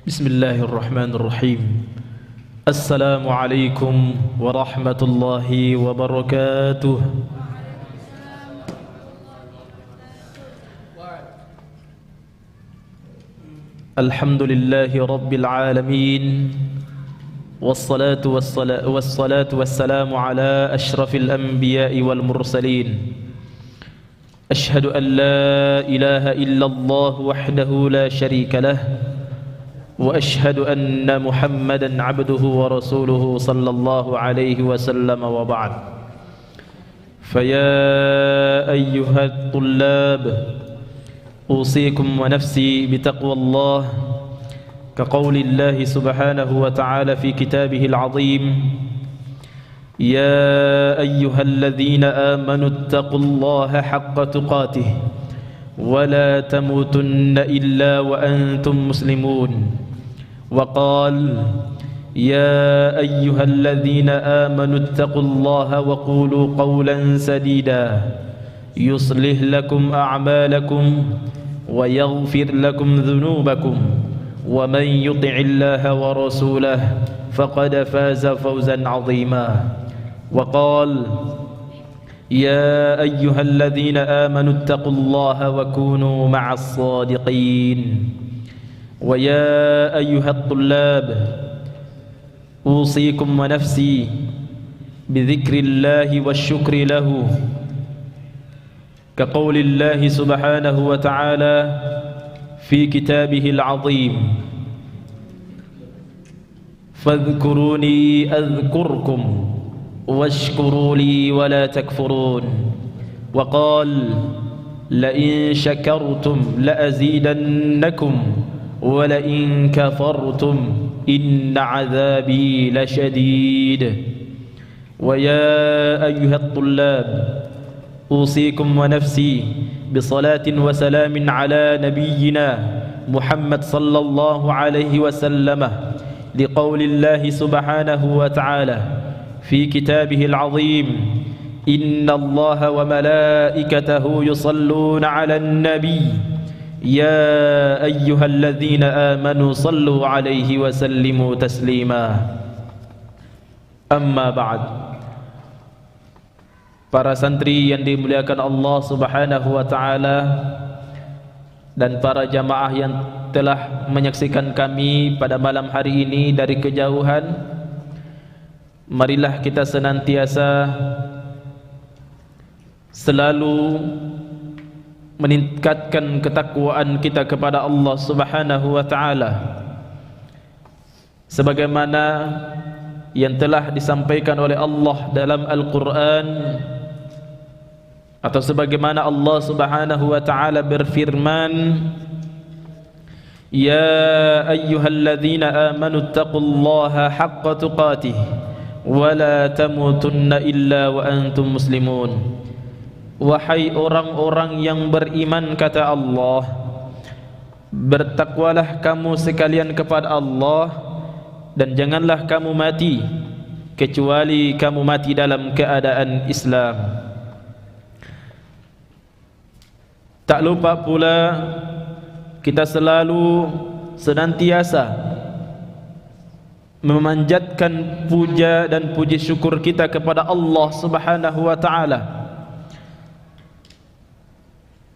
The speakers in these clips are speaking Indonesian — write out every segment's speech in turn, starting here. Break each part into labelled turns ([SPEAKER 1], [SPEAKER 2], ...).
[SPEAKER 1] Bismillahirrahmanirrahim. Assalamualaikum warahmatullahi wabarakatuh. Alhamdulillahi rabbil alamin. Wassalatu wassalamu ala ashrafil anbiya'i wal mursalin. Ashhadu an la ilaha illallah wahdahu la sharika lah. وأشهد أن محمدًا عبده ورسوله صلى الله عليه وسلم وبعد فيا أيها الطلاب أوصيكم ونفسي بتقوى الله كقول الله سبحانه وتعالى في كتابه العظيم يا أيها الذين آمنوا اتقوا الله حق تقاته ولا تموتن إلا وأنتم مسلمون وقال يا أيها الذين آمنوا اتقوا الله وقولوا قولا سديدا يصلح لكم أعمالكم ويغفر لكم ذنوبكم ومن يطع الله ورسوله فقد فاز فوزا عظيما وقال يا أيها الذين آمنوا اتقوا الله وكونوا مع الصادقين ويا أيها الطلاب أوصيكم ونفسي بذكر الله والشكر له كقول الله سبحانه وتعالى في كتابه العظيم فاذكروني أذكركم واشكروا لي ولا تكفرون وقال لئن شكرتم لأزيدنكم ولئن كفرتم إن عذابي لشديد ويا أيها الطلاب أوصيكم ونفسي بصلاة وسلام على نبينا محمد صلى الله عليه وسلم لقول الله سبحانه وتعالى في كتابه العظيم إن الله وملائكته يصلون على النبي يا أيها الذين آمنوا صلوا عليه وسلموا تسليما أما بعد. Para santri yang dimuliakan Allah Subhanahu wa taala dan para jamaah yang telah menyaksikan kami pada malam hari ini dari kejauhan, marilah kita senantiasa selalu meningkatkan ketakwaan kita kepada Allah Subhanahu wa taala sebagaimana yang telah disampaikan oleh Allah dalam Al-Qur'an, atau sebagaimana Allah Subhanahu wa taala berfirman ya ayyuhalladzina amanu taqullaha haqqa tuqatih wa la tamutunna illa wa antum muslimun. Wahai orang-orang yang beriman, kata Allah, bertakwalah kamu sekalian kepada Allah dan janganlah kamu mati kecuali kamu mati dalam keadaan Islam. Tak lupa pula kita selalu senantiasa memanjatkan puja dan puji syukur kita kepada Allah Subhanahu wa taala.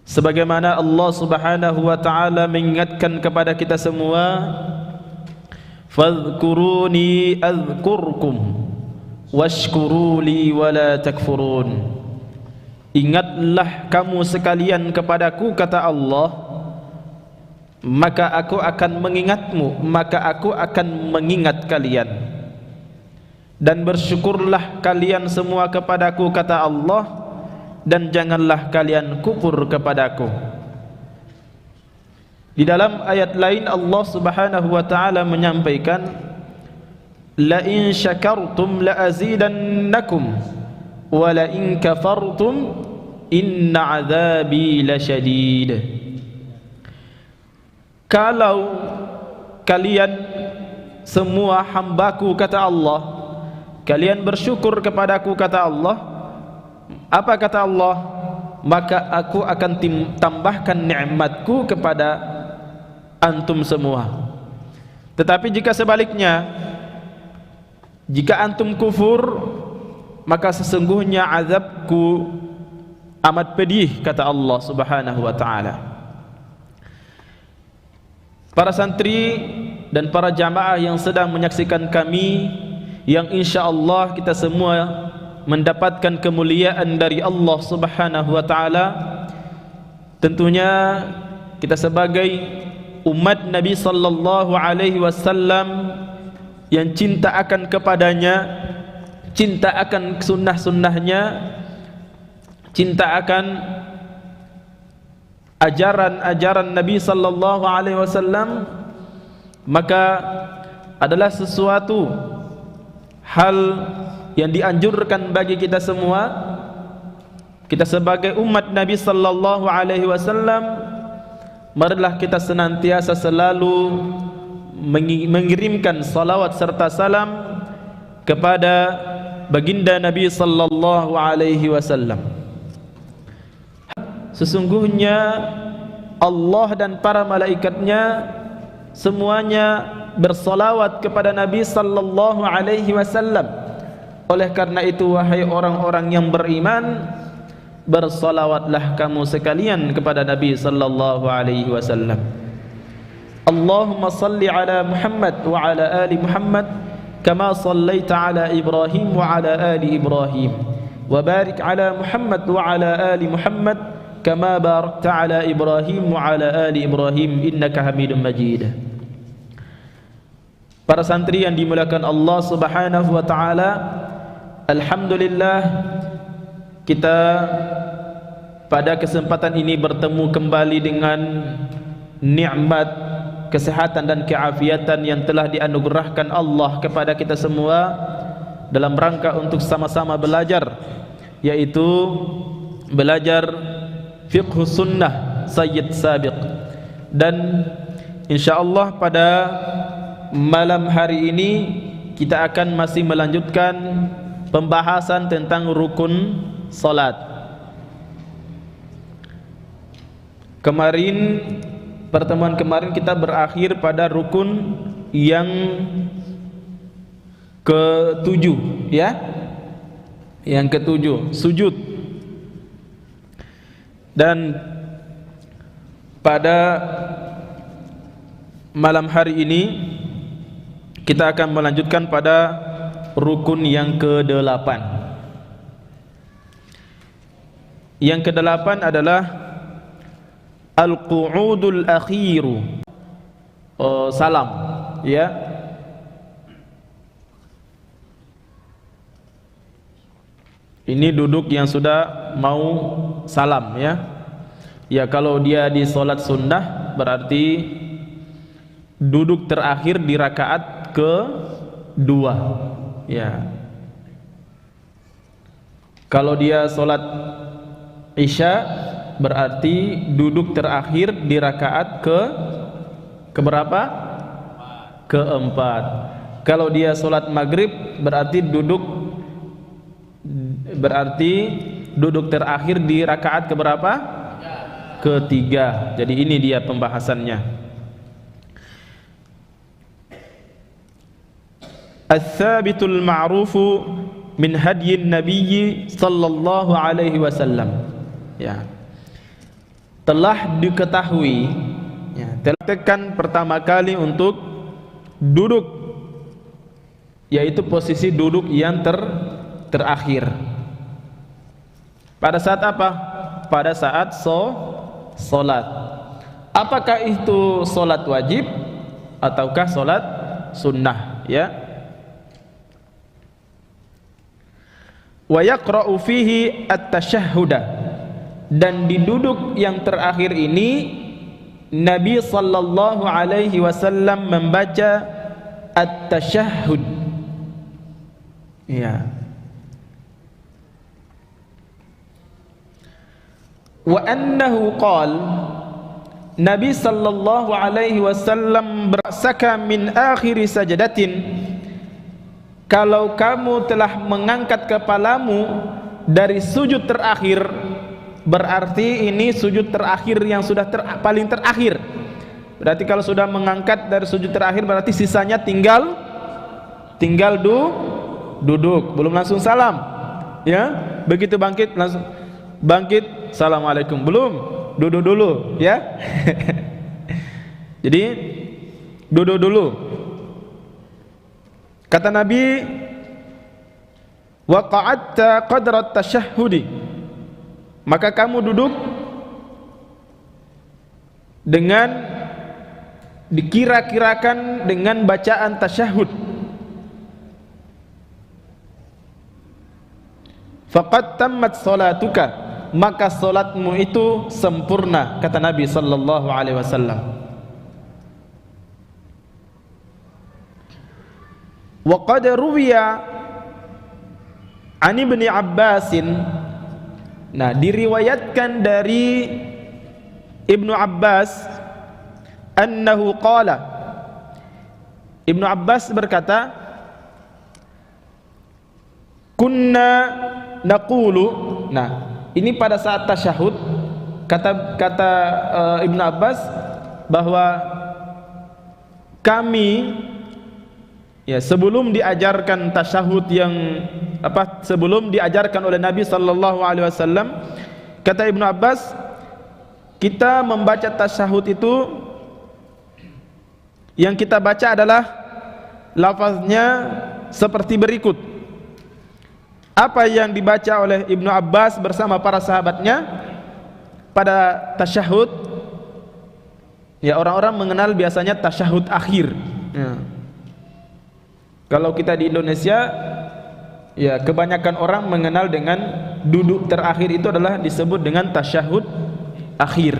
[SPEAKER 1] Sebagaimana Allah Subhanahu wa taala mengingatkan kepada kita semua, fadhkuruni adhkurkum washkuru li wala takfurun. Ingatlah kamu sekalian kepadaku, kata Allah, maka aku akan mengingatmu, maka aku akan mengingat kalian, dan bersyukurlah kalian semua kepadaku, kata Allah, dan janganlah kalian kufur kepadaku. Di dalam ayat lain Allah Subhanahu wa taala menyampaikan, la in syakartum la azidannakum wa la in kafartum inna azabi lasyadid. Kalau kalian semua hambaku, kata Allah, kalian bersyukur kepadaku, kata Allah. Apa kata Allah? maka aku akan tambahkan nikmatku kepada antum semua. Tetapi jika sebaliknya, jika antum kufur, maka sesungguhnya azabku amat pedih, kata Allah Subhanahu wa taala. Para santri dan para jamaah yang sedang menyaksikan kami, yang insyaallah kita semua mendapatkan kemuliaan dari Allah Subhanahu wa taala. Tentunya kita sebagai umat Nabi sallallahu alaihi wasallam yang cinta akan kepadanya, cinta akan sunnah-sunnahnya, cinta akan ajaran-ajaran Nabi sallallahu alaihi wasallam, maka adalah sesuatu hal yang dianjurkan bagi kita semua, kita sebagai umat Nabi sallallahu alaihi wasallam, marilah kita senantiasa selalu mengirimkan salawat serta salam kepada baginda Nabi sallallahu alaihi wasallam. Sesungguhnya Allah dan para malaikatnya semuanya bersalawat kepada Nabi sallallahu alaihi wasallam. Oleh karena itu, wahai orang-orang yang beriman, bersalawatlah kamu sekalian kepada Nabi sallallahu alaihi wasallam. Allahumma salli ala Muhammad wa ala ali Muhammad kama sallaita ala Ibrahim wa ala ali Ibrahim, wa barik ala Muhammad wa ala ali Muhammad kama barakta ala Ibrahim wa ala ali Ibrahim innaka Hamidum Majid. Para santri yang dimuliakan Allah Subhanahu wa taala, alhamdulillah kita pada kesempatan ini bertemu kembali dengan nikmat kesehatan dan keafiatan yang telah dianugerahkan Allah kepada kita semua dalam rangka untuk sama-sama belajar, yaitu belajar fiqh sunnah Sayyid Sabiq. Dan insyaallah pada malam hari ini kita akan masih melanjutkan pembahasan tentang rukun salat. Pertemuan kemarin kita berakhir pada rukun yang ke-7, ya. Yang ke-7, sujud. Dan pada malam hari ini kita akan melanjutkan pada rukun yang ke-8. Yang ke-8 adalah al-qu'udul akhiru, salam, ya. Ini duduk yang sudah mau salam, ya. Ya, kalau dia di salat sunnah berarti duduk terakhir di rakaat ke-2, ya. Kalau dia salat Isya berarti duduk terakhir di rakaat keberapa? Ke-4. Kalau dia salat Maghrib berarti duduk terakhir di rakaat keberapa? Ke-3. Jadi ini dia pembahasannya. Ats-tsabitul ma'rufu min hadyin nabiyyi sallallahu alaihi wasallam, ya. Telah diketahui, ya, tekan pertama kali untuk duduk, yaitu posisi duduk yang terakhir. Pada saat apa? Pada saat solat. Apakah itu solat wajib ataukah solat sunnah, ya? Wa yaqra'u fihi at-tasyahhuda. Dan di duduk yang terakhir ini Nabi sallallahu alaihi wasallam membaca at-tasyahhud, ya. Wa annahu qala, Nabi sallallahu alaihi wasallam bersaka min akhir sajdatin, kalau kamu telah mengangkat kepalamu dari sujud terakhir, berarti ini sujud terakhir yang sudah paling terakhir. Berarti kalau sudah mengangkat dari sujud terakhir berarti sisanya tinggal duduk, belum langsung salam. Ya, begitu bangkit langsung bangkit, assalamualaikum, belum, duduk dulu, ya. Jadi duduk dulu. Kata Nabi, wa qa'adta qadra tasyahhudi, maka kamu duduk dengan dikira-kirakan dengan bacaan tasyahud. Faqad tammat salatuka, maka salatmu itu sempurna, kata Nabi sallallahu alaihi wasallam. Wa qad ruwiya an Ibni Abbasin, nah diriwayatkan dari Ibnu Abbas, annahu qala, Ibnu Abbas berkata, kunna naqulu, nah ini pada saat tasyahud, kata Ibnu Abbas bahwa kami, ya, sebelum diajarkan tasyahud yang sebelum diajarkan oleh Nabi sallallahu alaihi wasallam, kata Ibnu Abbas, kita membaca tasyahud itu yang kita baca adalah lafaznya seperti berikut. Apa yang dibaca oleh Ibnu Abbas bersama para sahabatnya pada tasyahud, ya, orang-orang mengenal biasanya tasyahud akhir, ya. Kalau kita di Indonesia, ya, kebanyakan orang mengenal dengan duduk terakhir itu adalah disebut dengan tasyahud akhir.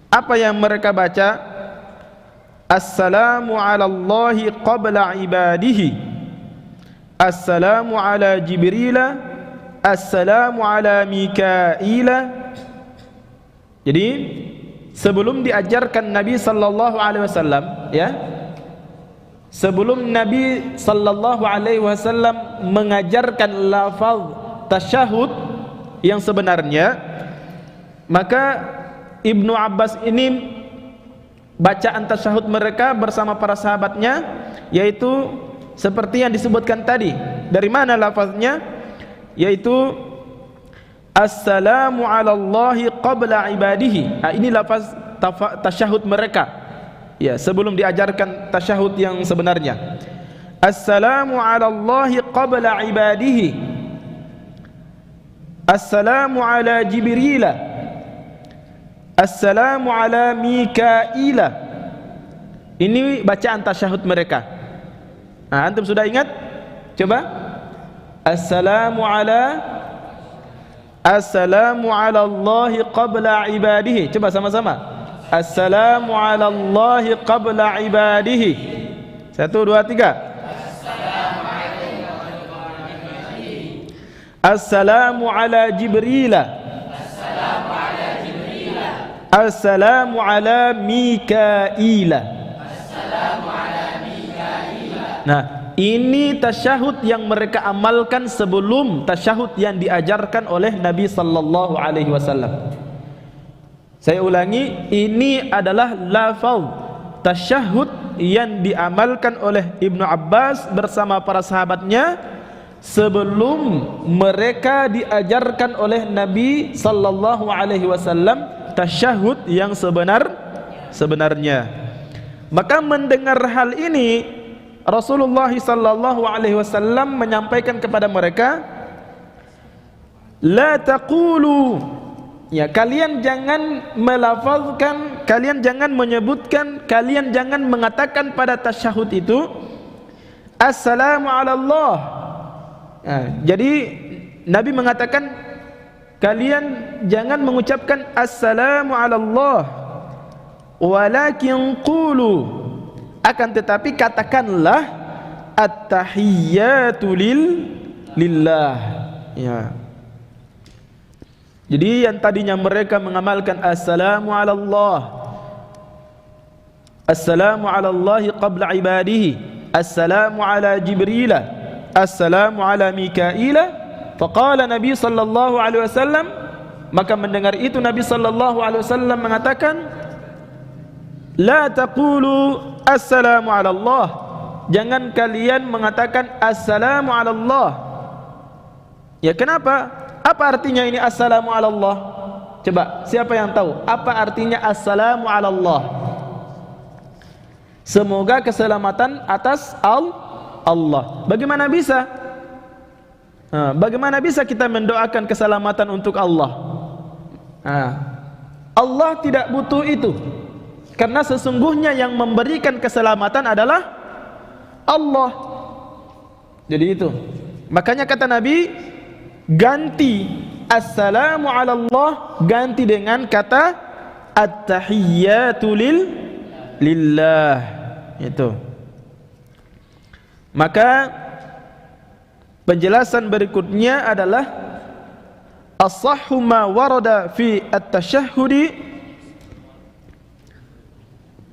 [SPEAKER 1] Apa yang mereka baca? Assalamu ala Allahi qabla ibadihi, assalamu ala Jibrila, assalamu ala Mikaila. Jadi sebelum diajarkan Nabi sallallahu alaihi wasallam, ya, sebelum Nabi sallallahu alaihi wasallam mengajarkan lafaz tasyahud yang sebenarnya, maka Ibnu Abbas ini bacaan tasyahud mereka bersama para sahabatnya yaitu seperti yang disebutkan tadi. Dari mana lafaznya? Yaitu assalamu ala Allahi qabla ibadihi. Nah, ini lafaz tasyahud mereka, ya, sebelum diajarkan tasyahud yang sebenarnya. Assalamu ala Allahi qabla ibadihi, assalamu ala Jibrila, assalamu ala Mikaila. Ini bacaan tasyahud mereka. Nah, antum sudah ingat? Coba. Assalamu ala Allahi qabla ibadihi. Coba sama-sama. Assalamu ala Allahi qabla ibadihi. 1, 2, 3. Assalamu ala Jibrila, assalamu ala Mikaila. Nah, ini tasyahud yang mereka amalkan sebelum tasyahud yang diajarkan oleh Nabi sallallahu alaihi wasallam. Saya ulangi, ini adalah lafaz tasyahud yang diamalkan oleh Ibnu Abbas bersama para sahabatnya sebelum mereka diajarkan oleh Nabi sallallahu alaihi wasallam tasyahud yang sebenarnya. Maka mendengar hal ini, Rasulullah sallallahu alaihi wasallam menyampaikan kepada mereka, la taqulu, ya, kalian jangan melafazkan, kalian jangan menyebutkan, kalian jangan mengatakan pada tasyahud itu assalamu ala Allah. Nah, jadi Nabi mengatakan kalian jangan mengucapkan assalamu ala Allah, walakin qulu, akan tetapi katakanlah at-tahiyyatu lillah, ya. Jadi yang tadinya mereka mengamalkan assalamu ala Allah, assalamu ala Allahi qabla ibadihi, assalamu ala Jibrila, assalamu ala Mikaila, faqala Nabi sallallahu alaihi wasallam, Maka mendengar itu Nabi sallallahu alaihi wasallam mengatakan, la taqulu assalamu ala Allah. Jangan kalian mengatakan assalamu ala Allah. Ya, kenapa? Apa artinya ini assalamu ala Allah? Coba, siapa yang tahu apa artinya assalamu ala Allah? Semoga keselamatan atas Allah. Bagaimana bisa? Bagaimana bisa kita mendoakan keselamatan untuk Allah? Allah tidak butuh itu, karena sesungguhnya yang memberikan keselamatan adalah Allah. Jadi itu. Makanya kata Nabi, ganti assalamu ala Allah, ganti dengan kata at-tahiyyatu lillah. Itu. Maka penjelasan berikutnya adalah as-sahhu ma warada fi at-tasyahhudi,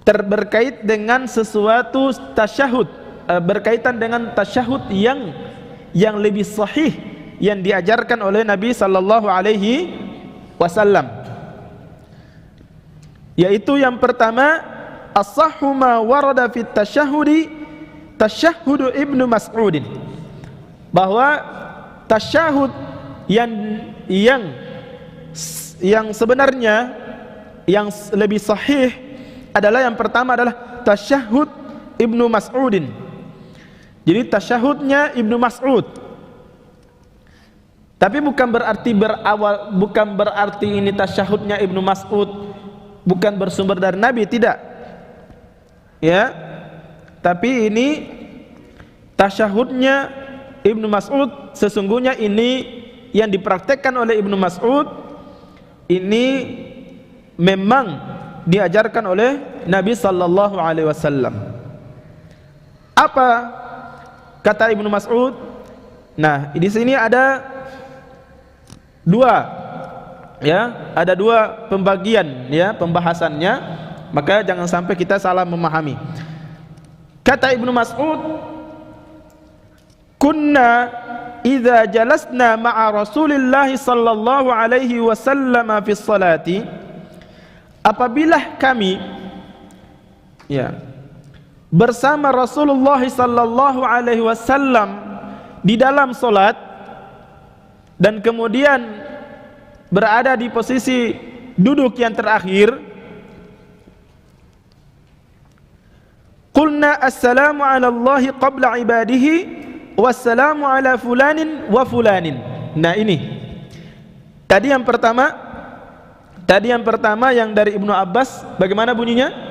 [SPEAKER 1] berkait dengan sesuatu tasyahud, berkaitan dengan tasyahud yang lebih sahih yang diajarkan oleh Nabi sallallahu alaihi wasallam, yaitu yang pertama as-sahhu ma warada fi at-tasyahhudi tasyahhud Ibnu Mas'ud, bahwa tasyahud yang sebenarnya yang lebih sahih adalah yang pertama adalah tasyahud Ibnu Mas'udin. Jadi tasyahudnya Ibnu Mas'ud. Tapi bukan berarti ini tasyahudnya Ibnu Mas'ud bukan bersumber dari Nabi, tidak. Ya. Tapi ini tasyahudnya Ibnu Mas'ud, sesungguhnya ini yang dipraktekkan oleh Ibnu Mas'ud ini memang diajarkan oleh Nabi sallallahu alaihi wasallam. Apa kata Ibnu Mas'ud? Nah, di sini ada dua pembagian ya pembahasannya, maka jangan sampai kita salah memahami. Kata Ibnu Mas'ud, kunna idza jalasna ma'a Rasulillah sallallahu alaihi wasallam fi sholati, apabila kami bersama Rasulullah sallallahu alaihi wasallam di dalam salat dan kemudian berada di posisi duduk yang terakhir, qulna assalamu ala Allahi qabla ibadihi wassalamu ala fulanin wa fulanin. Nah, ini tadi yang pertama yang dari Ibnu Abbas, bagaimana bunyinya?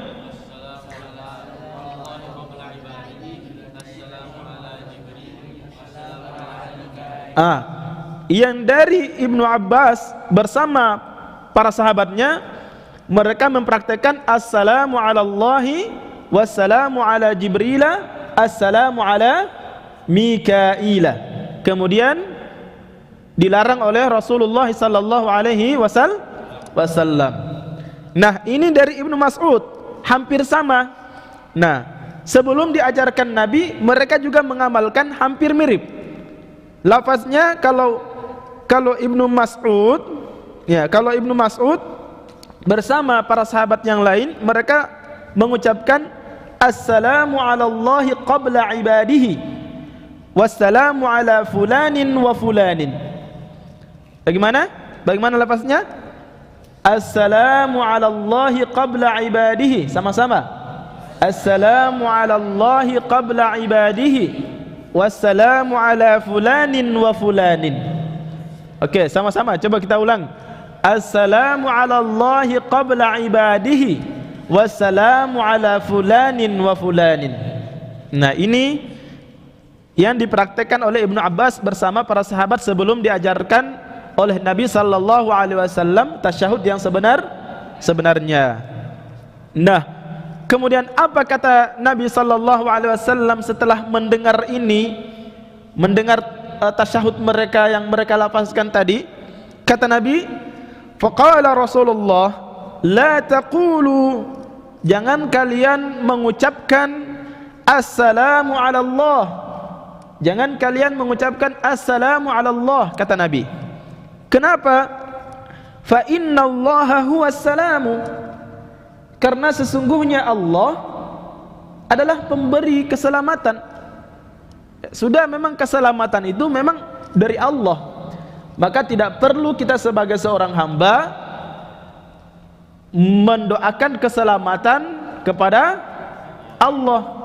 [SPEAKER 1] Yang dari Ibnu Abbas bersama para sahabatnya, mereka mempraktekkan assalamu ala Allahi wassalamu ala Jibrila assalamu ala Mikaila. Kemudian dilarang oleh Rasulullah sallallahu alaihi wasallam. Nah, ini dari Ibnu Mas'ud, hampir sama. Nah, sebelum diajarkan Nabi, mereka juga mengamalkan hampir mirip. Lafaznya kalau Ibnu Mas'ud, kalau Ibnu Mas'ud bersama para sahabat yang lain, mereka mengucapkan assalamu ala Allahi qabla ibadihi wassalamu ala fulanin wa fulanin. Bagaimana lafaznya? Assalamu ala Allahi qabla ibadihi, sama-sama. Assalamu ala Allahi qabla ibadihi wassalamu ala fulanin wa fulanin. Oke, sama-sama, coba kita ulang. Assalamu ala Allahi qabla ibadihi wassalamu ala fulanin wa fulanin. Nah, ini yang dipraktekkan oleh Ibnu Abbas bersama para sahabat sebelum diajarkan oleh Nabi sallallahu alaihi wasallam tasyahud yang sebenarnya. Nah, kemudian apa kata Nabi sallallahu alaihi wasallam setelah mendengar tasyahud mereka yang mereka lafazkan tadi? Kata Nabi, faqala Rasulullah, la taqulu, jangan kalian mengucapkan assalamu ala Allah. Jangan kalian mengucapkan assalamu ala Allah, kata Nabi. Kenapa? fa innallaha huwas salamu, karena sesungguhnya Allah adalah pemberi keselamatan. Sudah memang keselamatan itu memang dari Allah, maka tidak perlu kita sebagai seorang hamba mendoakan keselamatan kepada Allah.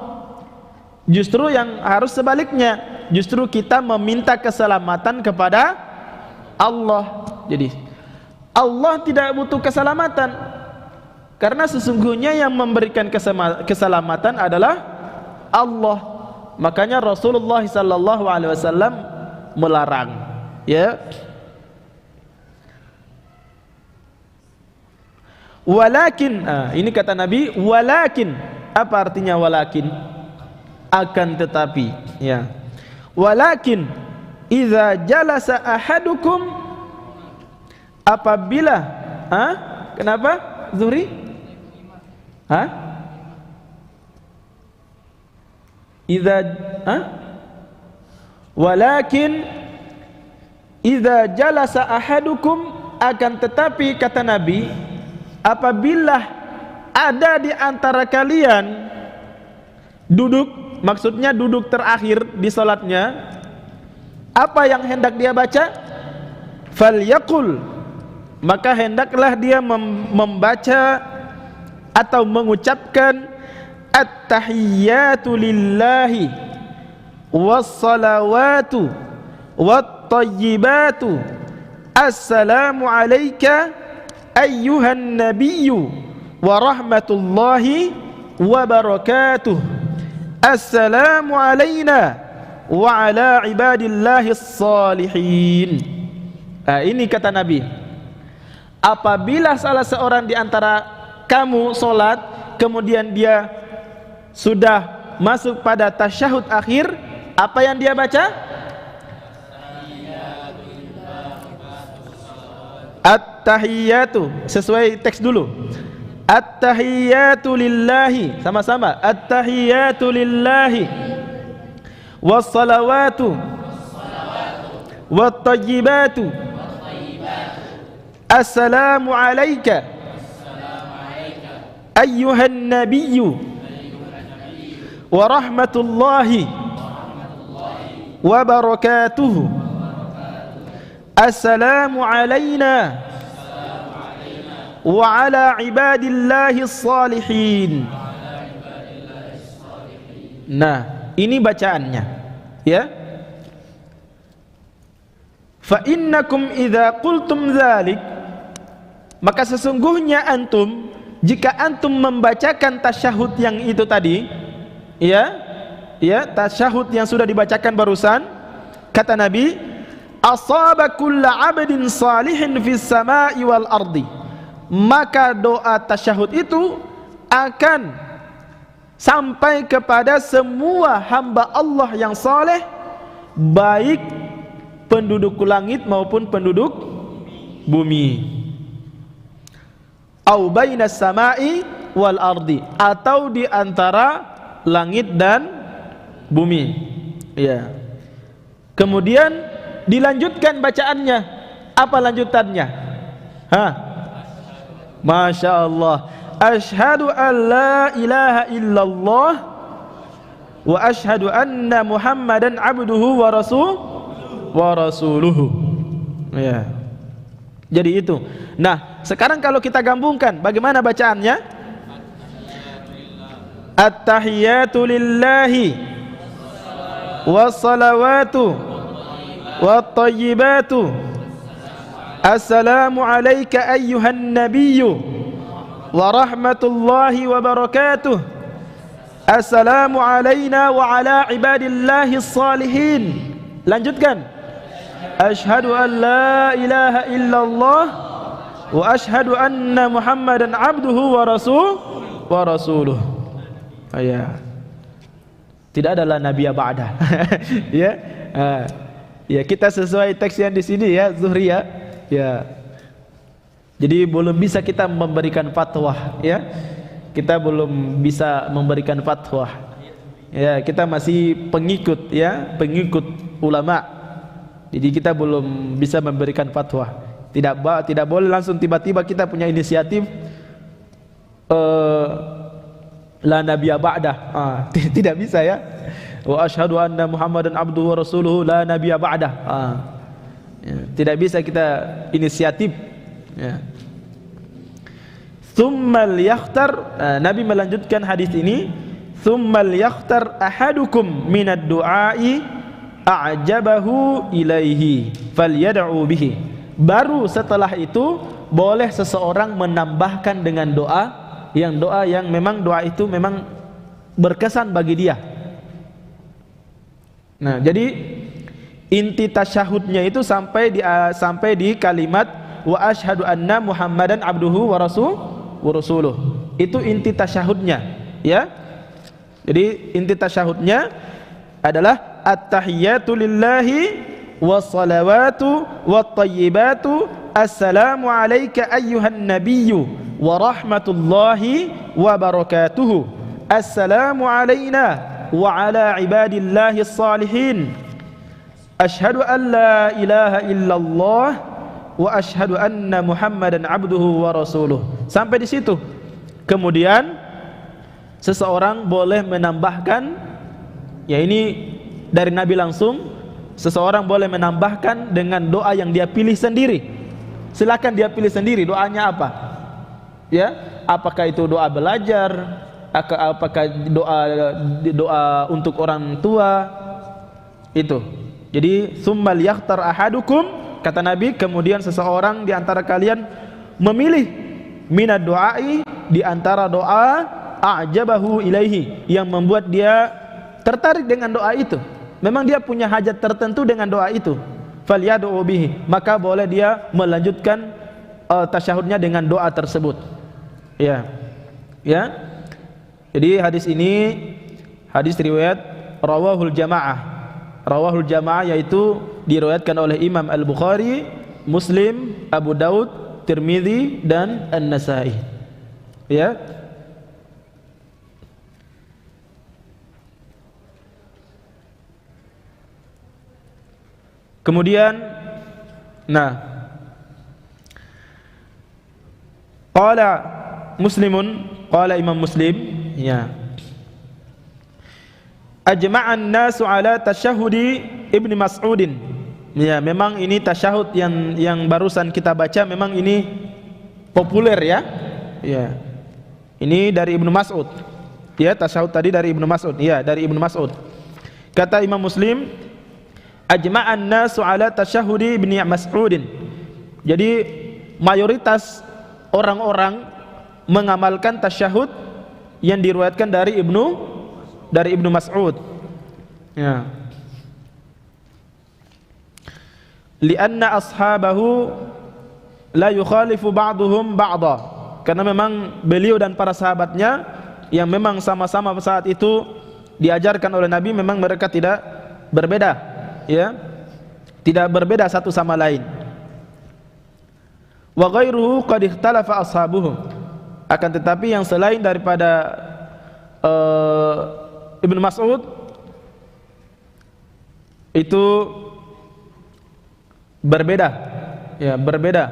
[SPEAKER 1] Justru yang harus sebaliknya, justru kita meminta keselamatan kepada Allah. Jadi Allah tidak butuh keselamatan, karena sesungguhnya yang memberikan keselamatan adalah Allah. Makanya Rasulullah sallallahu alaihi wasallam melarang, ya. Walakin, ini kata Nabi, walakin, apa artinya walakin? Akan tetapi, ya. Walakin idza jalasa ahadukum, apabila, kenapa Zuhri? Walakin idza jalasa ahadukum, akan tetapi kata Nabi, apabila ada di antara kalian duduk, maksudnya duduk terakhir di salatnya, apa yang hendak dia baca? Falyaqul, maka hendaklah dia membaca atau mengucapkan at-tahiyyatu lillahi was-salawatu wat-thayyibatu assalamu alayka ayyuhan nabiyyu wa rahmatullahi wa barakatuh, assalamu alayna wa ala ibadillahis salihin. Ini kata Nabi, apabila salah seorang di antara kamu sholat, kemudian dia sudah masuk pada tasyahud akhir, apa yang dia baca? At-tahiyyatu, sesuai teks dulu. At-tahiyyatu lillahi, sama-sama. At-tahiyyatu lillahi was-salawatu wat-thayyibatu assalamu alayka ayyuhan nabiyyu wa rahmatullahi wa barakatuh, assalamu alayna wa ala ibadillahi salihin. Nah, ini bacaannya, ya. Fa innakum idza qultum dzalik, maka sesungguhnya antum, jika antum membacakan tasyahud yang itu tadi, ya, tasyahud yang sudah dibacakan barusan, kata Nabi, asaba kulla 'abdin salihin fis sama'i wal ardi, maka doa tasyahud itu akan sampai kepada semua hamba Allah yang saleh, baik penduduk langit maupun penduduk bumi. Au bainas sama'i wal ardi, atau di antara langit dan bumi, ya. Kemudian dilanjutkan bacaannya. Apa lanjutannya? Masya Allah. Ashhadu an la ilaha illallah wa ashhadu anna Muhammadan abduhu wa rasuluhu. Ya. Jadi itu. Nah, sekarang kalau kita gabungkan, bagaimana bacaannya? At-tahiyyatu lillahi was-salawatu wat-thayyibatu assalamu alayka ayyuhan nabiyyu wa rahmatullahi wa barakatuh, assalamu alayna wa ala ibadillahi salihin. Lanjutkan. Ashhadu an la ilaha illallah wa ashhadu anna Muhammadan abduhu wa rasuluh. Ya. Tidak adalah nabi ba'da. Ya. Ya, kita sesuai teks yang di sini, ya, Zuhri, ya. Ya. Jadi belum bisa kita memberikan fatwa, ya. Kita belum bisa memberikan fatwa. Ya, kita masih pengikut, ya, pengikut ulama. Jadi kita belum bisa memberikan fatwa. Tidak boleh langsung tiba-tiba kita punya inisiatif la nabiyya ba'dah. Tidak bisa ya. Wa asyhadu anna Muhammadan abduhu wa rasuluhu la nabiyya ba'dah. Ya, tidak bisa kita inisiatif. Ya. Tsummal yakhtar, Nabi melanjutkan hadis ini, tsummal yakhtar ahadukum minad du'ai a'jabahu ilaihi falyad'u bihi. Baru setelah itu boleh seseorang menambahkan dengan doa yang memang doa itu memang berkesan bagi dia. Nah, jadi inti tasyahudnya itu sampai di kalimat wa asyhadu anna Muhammadan abduhu wa rasuluh. Itu inti tasyahudnya, ya. Jadi inti tasyahudnya adalah at-tahiyyatu lillahi wassalawatu wattayyibatu assalamu alayka ayyuhan nabiyyu wa rahmatullahi wa barakatuhu assalamu alayna wa ala ibadillahi salihin asyhadu an la ilaha illallah wa asyhadu anna Muhammadan abduhu wa rasuluh. Sampai di situ. Kemudian seseorang boleh menambahkan, ya ini dari Nabi langsung, seseorang boleh menambahkan dengan doa yang dia pilih sendiri. Silakan dia pilih sendiri doanya apa. Ya, apakah itu doa belajar, apakah doa untuk orang tua, itu. Jadi tsummal yakhtar ahadukum, kata Nabi, kemudian seseorang di antara kalian memilih minad du'ai, di antara doa a'jabahu ilaihi, yang membuat dia tertarik dengan doa itu. Memang dia punya hajat tertentu dengan doa itu. Falyad'u bihi, maka boleh dia melanjutkan tasyahudnya dengan doa tersebut. Ya. Ya. Jadi hadis ini hadis riwayat rawahul jamaah. Rawahul jamaah yaitu diriwayatkan oleh Imam Al-Bukhari, Muslim, Abu Daud, Tirmidzi dan An-Nasa'i. Ya. Kemudian qala Muslimun, qala Imam Muslim, ya, ajma'an nasu ala tasyahudi Ibnu Mas'udin. Ya, memang ini tasyahud yang barusan kita baca memang ini populer, ya. Ya. Ini dari Ibnu Mas'ud. Ya, tasyahud tadi dari Ibnu Mas'ud. Ya, dari Ibnu Mas'ud. Kata Imam Muslim, ajma'an nasu ala tasyahudi Ibnu Mas'udin. Jadi mayoritas orang-orang mengamalkan tasyahud yang diriwayatkan dari Ibnu Mas'ud. Ya. Lianna ashabahu la yukhalifu ba'duhum ba'dha. Karena memang beliau dan para sahabatnya yang memang sama-sama saat itu diajarkan oleh Nabi, memang mereka tidak berbeda, ya. Tidak berbeda satu sama lain. Wa ghairuhu qad ikhtalafa ashabuhu. Akan tetapi yang selain daripada Ibnu Mas'ud itu berbeda, ya, berbeda.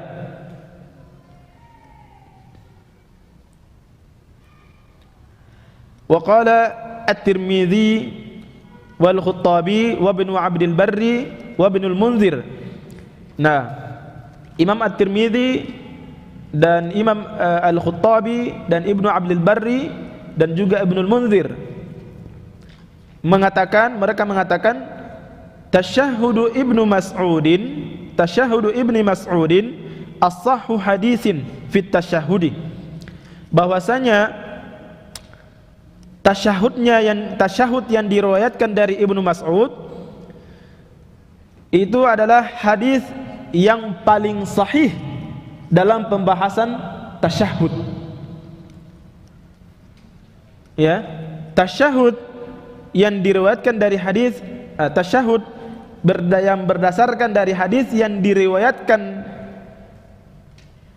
[SPEAKER 1] Wa qala At-Tirmidzi wal Khattabi wa Ibnu Abdul Barri wa Ibnul Munzir. Nah, Imam At-Tirmidzi dan Imam Al-Khattabi dan Ibnu Abdul Barri dan juga Ibnul Munzir mereka mengatakan tasyahhudu Ibnu Mas'udin as-sahhu hadisin fit tasyahhudi, bahwasanya tasyahud yang diriwayatkan dari Ibnu Mas'ud itu adalah hadis yang paling sahih dalam pembahasan tasyahud. Ya, tasyahud yang diriwayatkan dari hadis tasyahud yang berdasarkan dari hadis yang diriwayatkan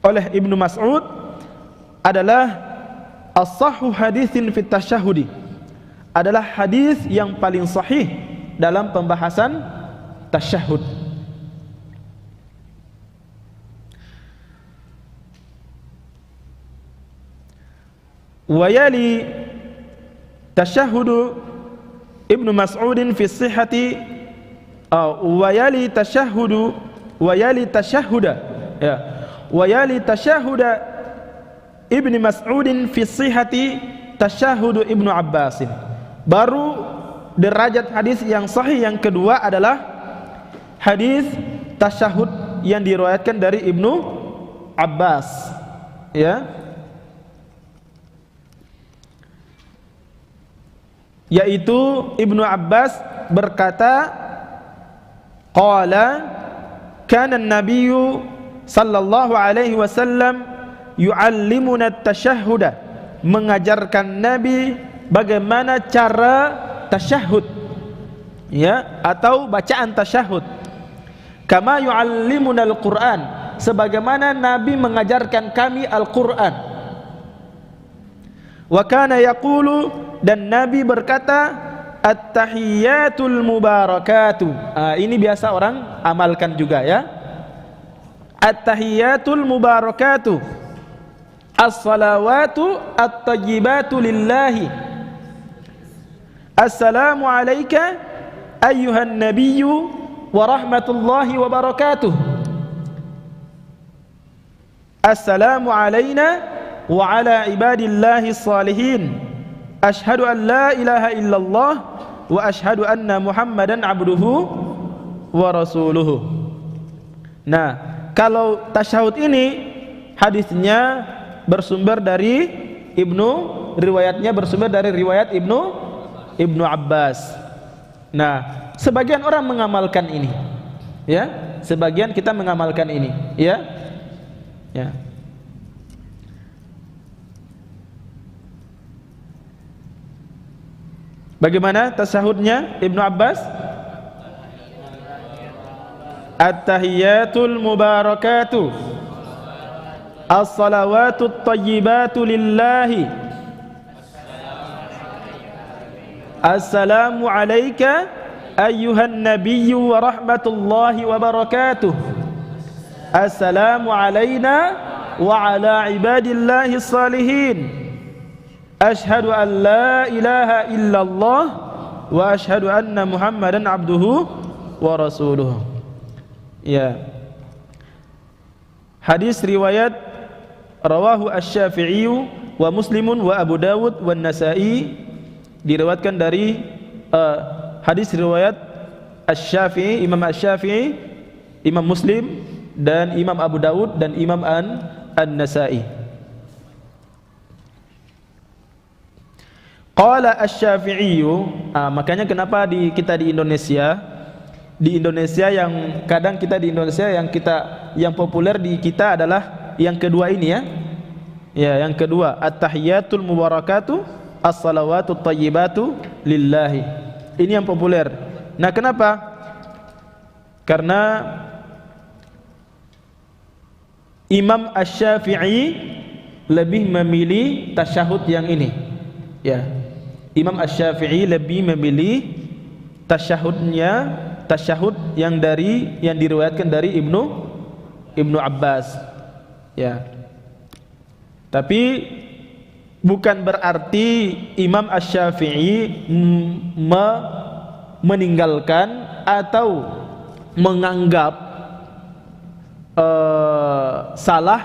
[SPEAKER 1] oleh Ibnu Mas'ud adalah as-sahhu hadisin fit tasyahudi, adalah hadis yang paling sahih dalam pembahasan tasyahud. wa yali tashahhudu Ibnu Mas'udin fi sihhati wa yali tashahhuda ya wa yali tashahhuda Ibnu Mas'udin fi sihhati tashahhudu Ibnu Abbasin. Baru derajat hadis yang sahih yang kedua adalah hadis tasyahud yang diriwayatkan dari Ibnu Abbas, ya, yaitu Ibnu Abbas berkata, qala kana an-nabiyyu sallallahu alaihi wasallam yu'allimuna at-tashahhuda, mengajarkan Nabi bagaimana cara tasyahud, ya, atau bacaan tasyahud. Kama yu'allimuna al-Qur'an, sebagaimana Nabi mengajarkan kami Al-Qur'an. Wa kana yaqulu, dan Nabi berkata, at-tahiyyatul mubarakatuh. Ini biasa orang amalkan juga, ya. At-tahiyyatul mubarakatuh, as-salawatu at-tayyibatu lillahi, assalamu alayka ayyuhan nabiyyu wa rahmatullahi wa barakatuh, assalamu alayna wa ala ibadillahi salihin, ashhadu an la ilaha illallah wa ashhadu anna muhammadan abduhu wa rasuluhu. Nah, kalau tasyahud ini hadisnya bersumber dari riwayatnya bersumber dari riwayat Ibnu Abbas. Nah, sebagian orang mengamalkan ini, ya, sebagian kita mengamalkan ini, ya, ya. Bagaimana tasyahudnya Ibnu Abbas? At-tahiyyatul mubarakatuh, as-salawatut tayyibatu lillahi, assalamu alayka ayyuhan nabiyyu wa rahmatullahi wa barakatuh, assalamu alayna wa ala ibadillahi salihin, ashhadu an la ilaha illallah wa ashhadu anna muhammadan abduhu wa rasuluhu. Ya. Hadis riwayat rawahu asy-Syafi'i wa Muslimun wa Abu Dawud wa Nasa'i, diriwayatkan dari hadis riwayat Asy-Syafi'i, Imam Asy-Syafi'i, Imam Muslim, dan Imam Abu Dawud, dan Imam An-Nasa'i. Qala Asy-Syafi'i, makanya kenapa kita di Indonesia yang kadang kita di Indonesia yang populer di kita adalah yang kedua ini, ya. Ya, yang kedua, at-tahiyyatul mubarakatuh, as-salawatut tayyibatu lillahi. Ini yang populer. Nah, kenapa? Karena Imam Asy-Syafi'i lebih memilih tasyahud yang ini. Ya. Imam Asy-Syafi'i lebih memilih tasyahud yang diriwayatkan dari Ibnu Abbas, ya. Tapi bukan berarti Imam Asy-Syafi'i meninggalkan atau menganggap salah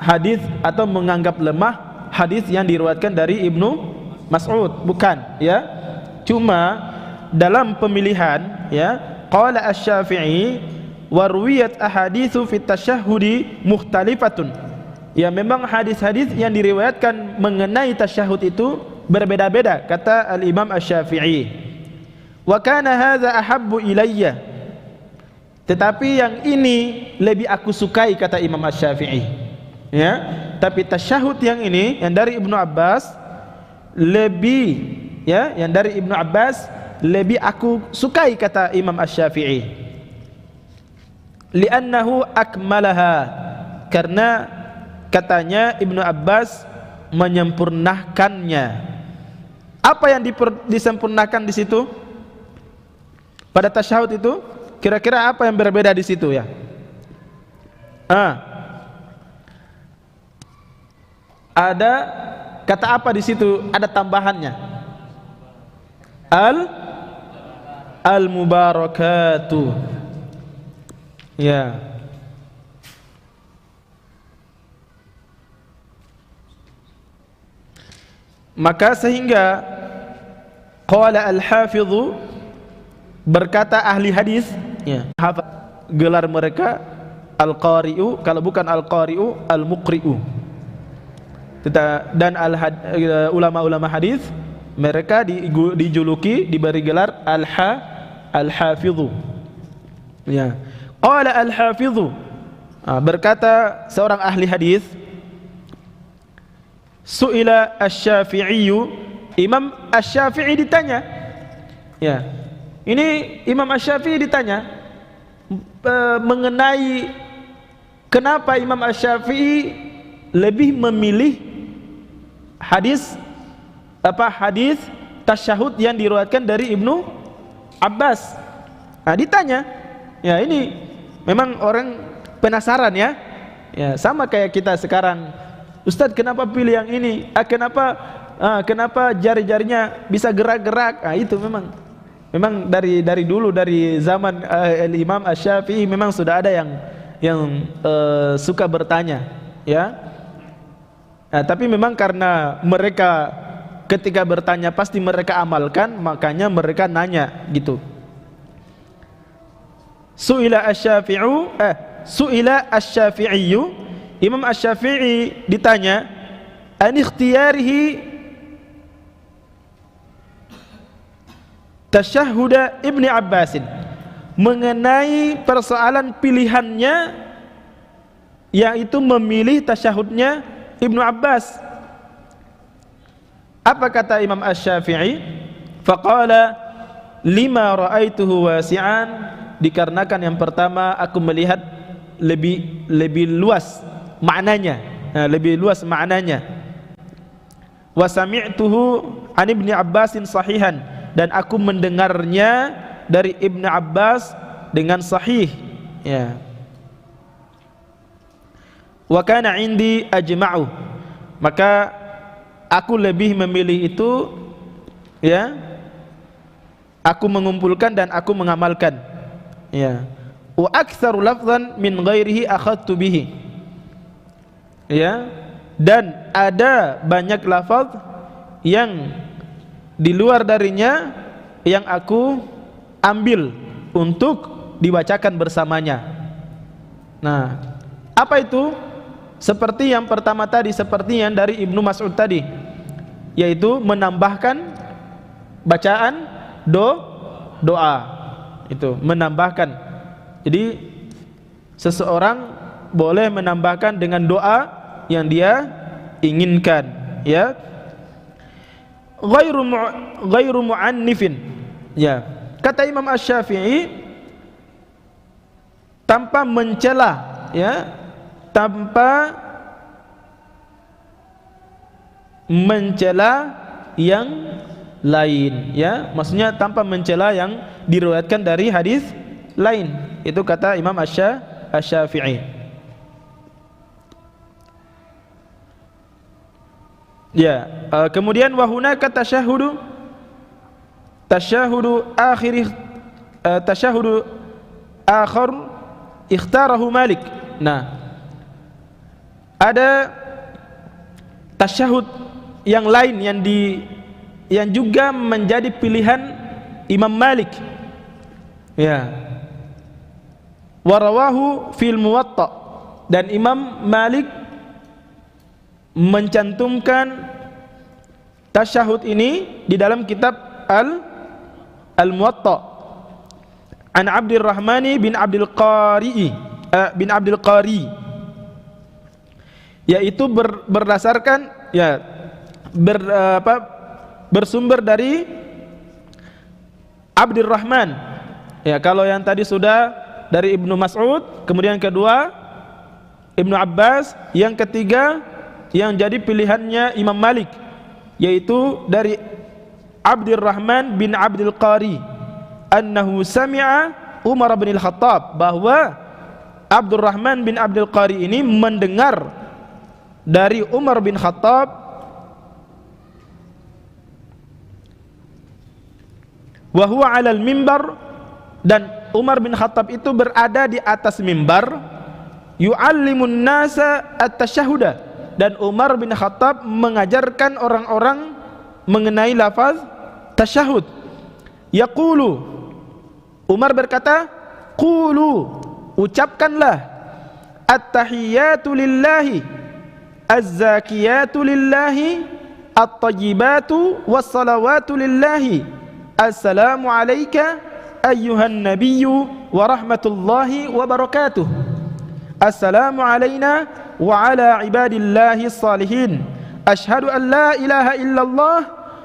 [SPEAKER 1] hadis atau menganggap lemah hadis yang diriwayatkan dari Ibnu Mas'ud, bukan, ya. Cuma dalam pemilihan, ya, qala Asy-Syafi'i wa ruwiyat ahaditsu fit tasyahhudi mukhtalifatun. Ya, memang hadis-hadis yang diriwayatkan mengenai tasyahud itu berbeda-beda, kata al-Imam Asy-Syafi'i. Wa kana hadza ahabbu ilayya, tetapi yang ini lebih aku sukai, kata Imam Asy-Syafi'i, ya. Tapi tasyahud yang ini, yang dari Ibnu Abbas, lebih, ya, yang dari Ibnu Abbas lebih aku sukai, kata Imam Asy-Syafi'i. Li'annahu akmalaha, karena katanya Ibnu Abbas menyempurnakannya. Apa yang disempurnakan di situ? Pada tasyahud itu, kira-kira apa yang berbeda di situ, ya? Ada kata apa di situ? Ada tambahannya. Al-mubarakatu. Ya. Maka sehingga qala al-hafidhu, berkata ahli hadis, ya, gelar mereka al-qari'u, kalau bukan al-qari'u, al-muqri'u. Dan ulama-ulama hadis mereka dijuluki, diberi gelar al-hafidhu. Ya. Qala al-hafidhu, berkata seorang ahli hadis, su'ila asy-Syafi'i, Imam Asy-Syafi'i ditanya. Ya. Ini Imam Asy-Syafi'i ditanya mengenai kenapa Imam Asy-Syafi'i lebih memilih hadis tasyahud yang diriwayatkan dari Ibnu Abbas. Ditanya. Ya, ini memang orang penasaran ya. Ya, sama kayak kita sekarang. Ustadz, kenapa pilih yang ini? Kenapa jari-jarinya bisa gerak-gerak? Itu memang dari dulu, dari zaman Imam Asy-Syafi'i memang sudah ada yang suka bertanya, ya. Tapi memang karena mereka ketika bertanya pasti mereka amalkan, makanya mereka nanya gitu. Su'ila asy-Syafi'i, Imam Asy-Syafi'i ditanya an ikhtiyarihi tasyahhuda Ibni Abbasin, mengenai persoalan pilihannya yaitu memilih tasyahudnya Ibnu Abbas. Apa kata Imam Asy-Syafi'i? Faqala lima ra'aituhu wasi'an, dikarenakan yang pertama aku melihat lebih luas maknanya, wa sami'tuhu an Ibni Abbasin sahihan, dan aku mendengarnya dari Ibnu Abbas dengan sahih, ya. Wa kana indi ajma'u, maka aku lebih memilih itu, ya. Aku mengumpulkan dan aku mengamalkan, ya. Wa aktsaru lafzan min ghairihi akhadtu bihi, ya. Dan ada banyak lafaz yang di luar darinya yang aku ambil untuk dibacakan bersamanya. Nah, apa itu? Seperti yang pertama tadi, seperti yang dari Ibnu Mas'ud tadi, yaitu menambahkan bacaan doa. Itu menambahkan. Jadi seseorang boleh menambahkan dengan doa yang dia inginkan, ya. Ghairu mu'annifin, ya. Kata Imam Asy-Syafi'i, tanpa mencela, ya, tanpa mencela yang lain, ya. Maksudnya tanpa mencela yang diriwayatkan dari hadis lain. Itu kata Imam Asy-Syafi'i. Ya, kemudian wahunaka tasyahhudu akhir ikhtarahu Malik. Nah, ada tasyahud yang lain yang juga menjadi pilihan Imam Malik, ya. Warawahu fil Muwatta, dan Imam Malik mencantumkan tasyahud ini di dalam kitab Al-Muwatta an Abdurrahman bin Abdul Qari, yaitu berdasarkan, ya, bersumber dari Abdurrahman, ya. Kalau yang tadi sudah dari Ibnu Mas'ud, kemudian kedua Ibnu Abbas, yang ketiga yang jadi pilihannya Imam Malik, yaitu dari Abdurrahman bin Abdul Qari, annahu sami'a Umar bin Al-Khattab, bahwa Abdurrahman bin Abdul Qari ini mendengar dari Umar bin Khattab wa huwa 'alal mimbar, dan Umar bin Khattab itu berada di atas mimbar, yu'allimun nasa at-tasyahhuda, dan Umar bin Khattab mengajarkan orang-orang mengenai lafaz tasyahud. Yaqulu, Umar berkata, qulu, ucapkanlah, at-tahiyyatu lillahi, az-zakiyatu lillahi, at-tayyibatu was-salawatu lillahi, assalamu alayka ayyuhan nabiyyu wa rahmatullahi wa barakatuh, assalamu alayna wa ala ibadillahi salihin, ashhadu an la ilaha illallah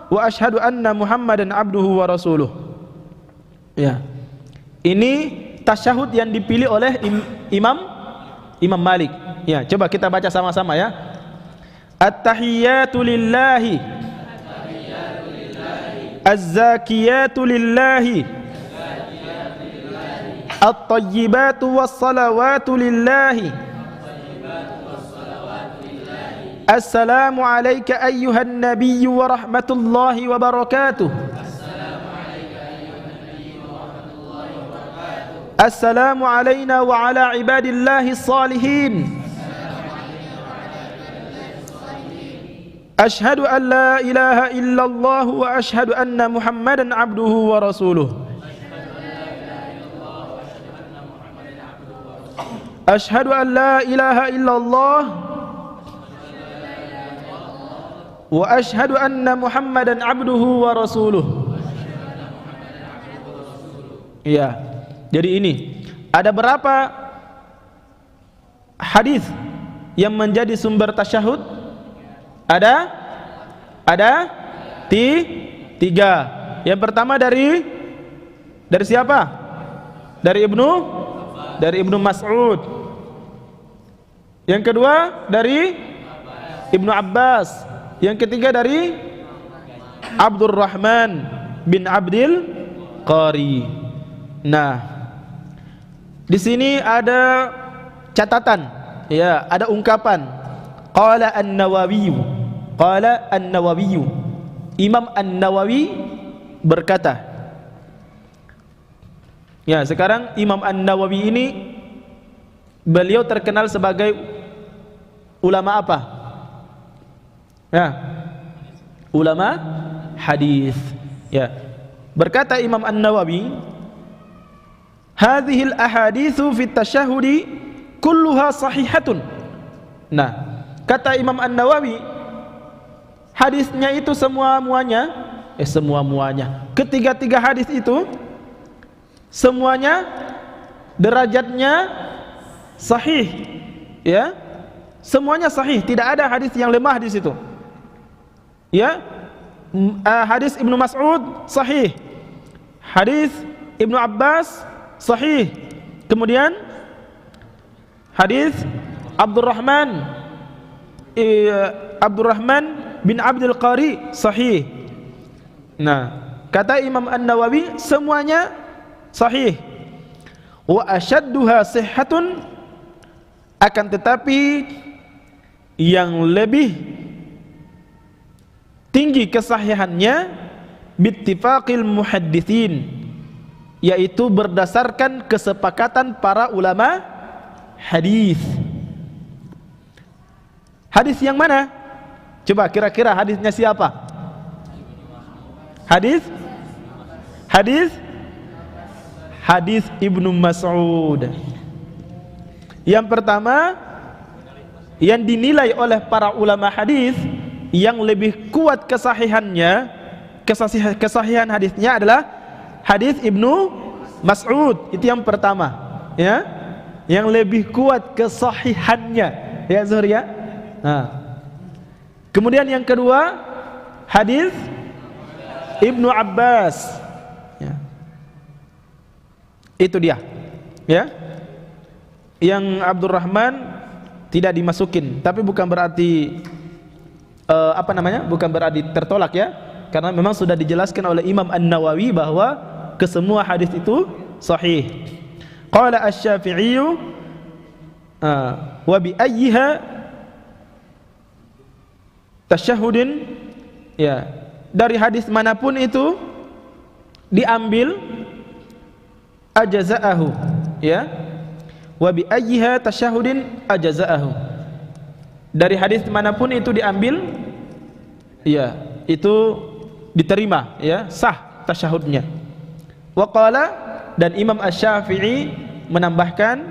[SPEAKER 1] wa ashhadu anna muhammadan abduhu wa rasuluh. Ya, ini tasyahud yang dipilih oleh Imam Malik. Ya, coba kita baca sama-sama ya. At-tahiyyatu lillahi, az-zakiyatu lillahi, at-tayyibatu was-salawatu lillahi, assalamu alayka ayyuhan nabiyyu wa rahmatullahi wa barakatuh, assalamu alayna wa ala ibadillahi salihin, ashhadu an la ilaha illallah wa ashhadu anna muhammadan abduhu wa rasuluh, ashhadu an la ilaha illallah wa ashhadu anna muhammadan abduhu wa rasuluh. Ya. Jadi ini ada berapa hadis yang menjadi sumber tasyahud? Ada tiga. Yang pertama dari siapa? Dari Ibnu Mas'ud. Yang kedua dari Ibnu Abbas. Yang ketiga dari Abdurrahman bin Abdil Qari. Nah, di sini ada catatan, ya, ada ungkapan. Qala An-Nawawi. Imam An-Nawawi berkata. Ya, sekarang Imam An-Nawawi ini beliau terkenal sebagai ulama apa? Ya, ulama hadis. Ya. Berkata Imam An-Nawawi, hadhil ahaditsu fit tasyahhudi kulluha sahihatun. Nah, kata Imam An-Nawawi, hadisnya itu semuanya, ketiga-tiga hadis itu semuanya derajatnya sahih, ya, semuanya sahih, tidak ada hadis yang lemah di situ. Ya, hadis Ibnu Mas'ud sahih, hadis Ibnu Abbas sahih, kemudian hadis Abdurrahman bin Abdul Qari sahih. Nah, kata Imam An-Nawawi semuanya sahih. Wa asyadduha sihhatun, akan tetapi yang lebih tinggi kesahihannya bittifaqil muhadditsin, yaitu berdasarkan kesepakatan para ulama hadis. Hadis yang mana? Coba kira-kira hadisnya siapa? Hadis Ibnu Mas'ud. Yang pertama yang dinilai oleh para ulama hadis yang lebih kuat kesahihannya, kesahihan hadisnya adalah hadis Ibnu Mas'ud. Itu yang pertama, ya, yang lebih kuat kesahihannya, ya Zuhri, ya. Nah, kemudian yang kedua hadis Ibnu Abbas, ya. Itu dia, ya. Yang Abdurrahman tidak dimasukin, tapi bukan berarti bukan berarti tertolak, ya, karena memang sudah dijelaskan oleh Imam An-Nawawi bahwa kesemua hadis itu sahih. Qala Asy-Syafi'i wa bi ayyiha tasyahudin, ya, dari hadis manapun itu diambil, ajaza'ahu, ya, wa bi ayyiha tasyahudin ajaza'ahu, dari hadis manapun itu diambil, ya, itu diterima, ya, sah tasyahudnya. Wa qala, dan Imam Asy-Syafi'i menambahkan,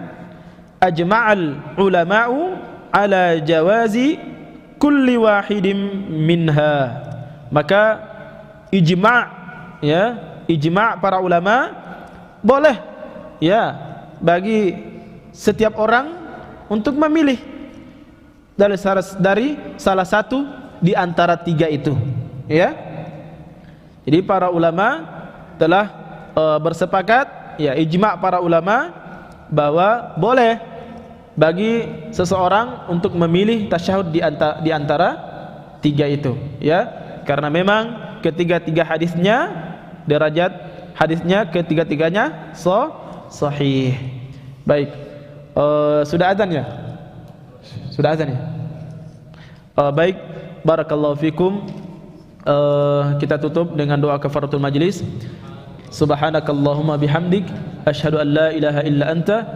[SPEAKER 1] ajma'al ulama'u ala jawazi kulli wahidin minha, maka ijma', ya, ijma' para ulama boleh, ya, bagi setiap orang untuk memilih dari salah satu di antara tiga itu, ya. Jadi para ulama telah bersepakat, ya, ijma' para ulama bahwa boleh bagi seseorang untuk memilih tasyahud di antara tiga itu, ya, karena memang ketiga-tiga hadisnya, derajat hadisnya ketiga-tiganya sahih. Baik, sudah azan ya? Sudah azan ya? Baik, barakallahu fikum. Kita tutup dengan doa kafaratul majlis. Subhanakallahumma bihamdik, asyhadu an la ilaha illa anta